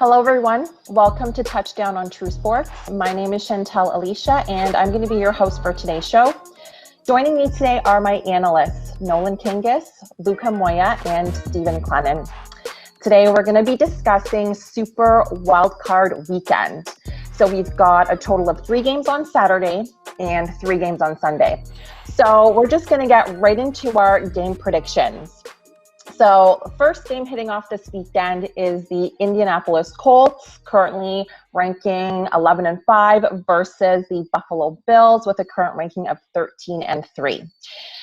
Hello, everyone. Welcome to Touchdown on True Sports. My name is Chantel Alicia, and I'm going to be your host for today's show. Joining me today are my analysts, Nolan Kingus, Luca Moya, and Stephen Clennon. Today, we're going to be discussing Super Wildcard Weekend. So we've got a total of 3 games on Saturday and 3 games on Sunday. So we're just going to get right into our game predictions. So first game hitting off this weekend is the Indianapolis Colts, currently ranking 11-5 versus the Buffalo Bills with a current ranking of 13-3.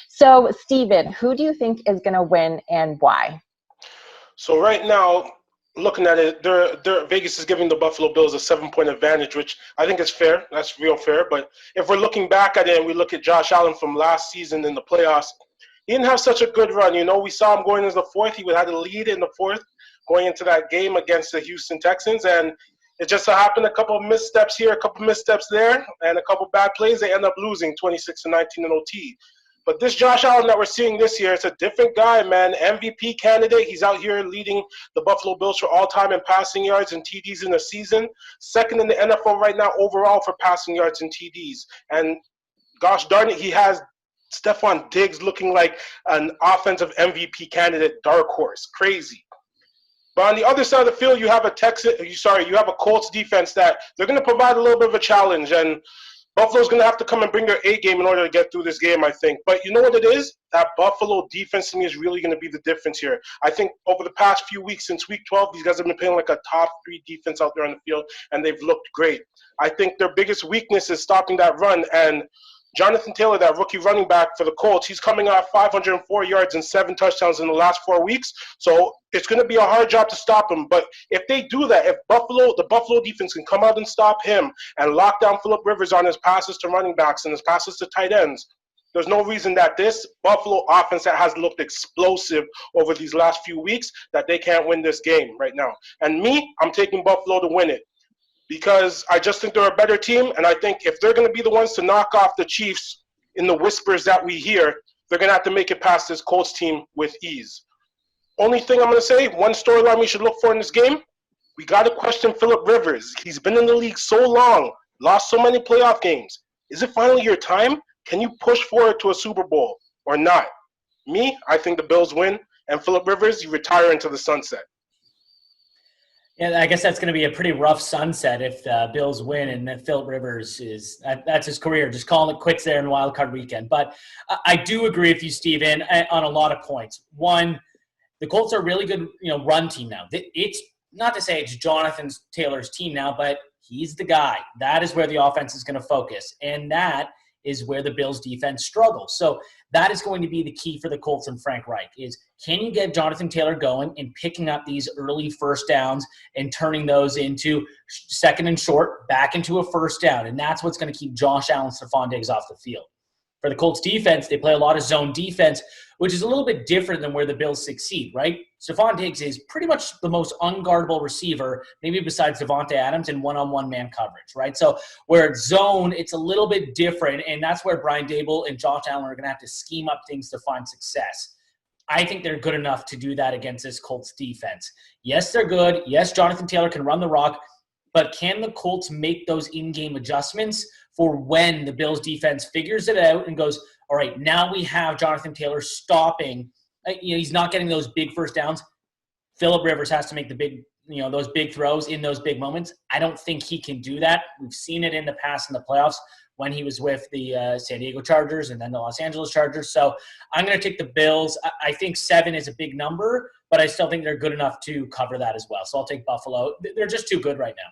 So Steven, who do you think is going to win and why? So right now, looking at it, Vegas is giving the Buffalo Bills a 7-point advantage, which I think is fair. That's real fair. But if we're looking back at it and we look at Josh Allen from last season in the playoffs, he didn't have such a good run. You know, we saw him going into the fourth. He had a lead in the fourth going into that game against the Houston Texans. And it just so happened a couple of missteps here, a couple of missteps there, and a couple of bad plays. They end up losing 26-19 in OT. But this Josh Allen that we're seeing this year, it's a different guy, man. MVP candidate. He's out here leading the Buffalo Bills for all-time in passing yards and TDs in the season. Second in the NFL right now overall for passing yards and TDs. And gosh darn it, he has Stephon Diggs looking like an offensive MVP candidate, dark horse, crazy. But on the other side of the field, you have a Colts defense that they're going to provide a little bit of a challenge, and Buffalo's going to have to come and bring their A game in order to get through this game, I think. But you know what it is? That Buffalo defense to me is really going to be the difference here. I think over the past few weeks since Week 12, these guys have been playing like a top 3 defense out there on the field, and they've looked great. I think their biggest weakness is stopping that run, and Jonathan Taylor, that rookie running back for the Colts, he's coming off 504 yards and 7 touchdowns in the last 4 weeks. So it's going to be a hard job to stop him. But if they do that, if the Buffalo defense can come out and stop him and lock down Phillip Rivers on his passes to running backs and his passes to tight ends, there's no reason that this Buffalo offense that has looked explosive over these last few weeks, that they can't win this game right now. And me, I'm taking Buffalo to win it, because I just think they're a better team, and I think if they're going to be the ones to knock off the Chiefs in the whispers that we hear, they're going to have to make it past this Colts team with ease. Only thing I'm going to say, one storyline we should look for in this game, we got to question Phillip Rivers. He's been in the league so long, lost so many playoff games. Is it finally your time? Can you push forward to a Super Bowl or not? Me, I think the Bills win, and Phillip Rivers, you retire into the sunset. Yeah, I guess that's going to be a pretty rough sunset if the Bills win and then Phillip Rivers that's his career, just calling it quits there in Wildcard Weekend. But I do agree with you, Steven, on a lot of points. One, the Colts are a really good, run team now. It's not to say it's Jonathan Taylor's team now, but he's the guy. That is where the offense is going to focus, and that is where the Bills defense struggles. So that is going to be the key for the Colts and Frank Reich is, can you get Jonathan Taylor going and picking up these early first downs and turning those into second and short back into a first down? And that's what's going to keep Josh Allen and Stephon Diggs off the field. For the Colts defense, they play a lot of zone defense, which is a little bit different than where the Bills succeed, right? Stephon Diggs is pretty much the most unguardable receiver, maybe besides Devontae Adams, in one-on-one man coverage, right? So where it's zone, it's a little bit different, and that's where Brian Daboll and Josh Allen are going to have to scheme up things to find success. I think they're good enough to do that against this Colts defense. Yes, they're good. Yes, Jonathan Taylor can run the rock, but can the Colts make those in-game adjustments for when the Bills defense figures it out and goes, all right, now we have Jonathan Taylor stopping. He's not getting those big first downs. Phillip Rivers has to make the big, those big throws in those big moments. I don't think he can do that. We've seen it in the past in the playoffs when he was with the San Diego Chargers and then the Los Angeles Chargers. So I'm going to take the Bills. I think 7 is a big number, but I still think they're good enough to cover that as well. So I'll take Buffalo. They're just too good right now.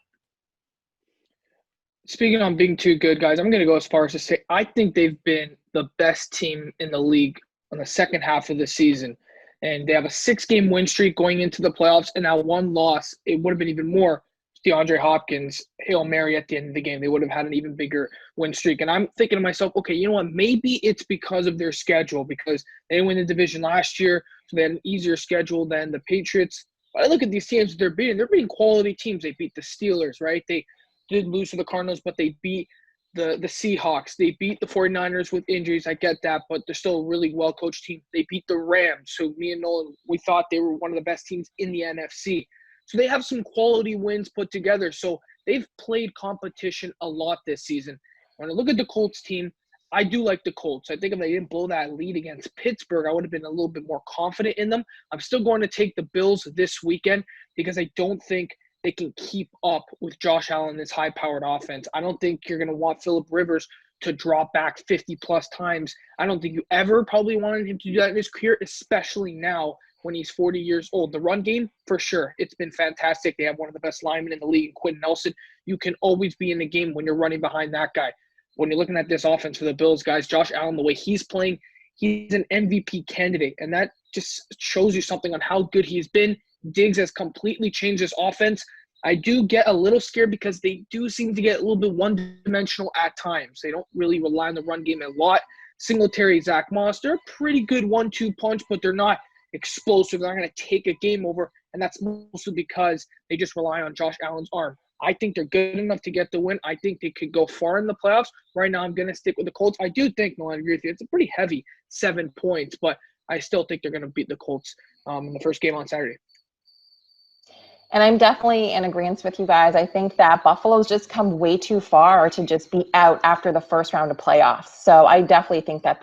Speaking on being too good, guys, I'm going to go as far as to say I think they've been the best team in the league on the second half of the season. And they have a 6-game win streak going into the playoffs, and now 1 loss. It would have been even more DeAndre Hopkins, Hail Mary at the end of the game. They would have had an even bigger win streak. And I'm thinking to myself, okay, you know what? Maybe it's because of their schedule, because they didn't win the division last year, so they had an easier schedule than the Patriots. But I look at these teams that they're beating. They're beating quality teams. They beat the Steelers, right? They did lose to the Cardinals, but they beat the Seahawks. They beat the 49ers with injuries. I get that, but they're still a really well-coached team. They beat the Rams, who me and Nolan, we thought they were one of the best teams in the NFC. So they have some quality wins put together. So they've played competition a lot this season. When I look at the Colts team, I do like the Colts. I think if they didn't blow that lead against Pittsburgh, I would have been a little bit more confident in them. I'm still going to take the Bills this weekend because I don't think they can keep up with Josh Allen, this high-powered offense. I don't think you're going to want Phillip Rivers to drop back 50-plus times. I don't think you ever probably wanted him to do that in his career, especially now when he's 40 years old. The run game, for sure, it's been fantastic. They have one of the best linemen in the league, Quentin Nelson. You can always be in the game when you're running behind that guy. When you're looking at this offense for the Bills, guys, Josh Allen, the way he's playing, he's an MVP candidate, and that just shows you something on how good he's been. Diggs has completely changed this offense. I do get a little scared because they do seem to get a little bit one-dimensional at times. They don't really rely on the run game a lot. Singletary, Zach Moss, they're a pretty good 1-2 punch, but they're not explosive. They're not going to take a game over, and that's mostly because they just rely on Josh Allen's arm. I think they're good enough to get the win. I think they could go far in the playoffs. Right now, I'm going to stick with the Colts. I do think, Nolan, I agree with you, it's a pretty heavy 7 points, but I still think they're going to beat the Colts in the first game on Saturday. And I'm definitely in agreement with you guys. I think that Buffalo's just come way too far to just be out after the first round of playoffs. So I definitely think that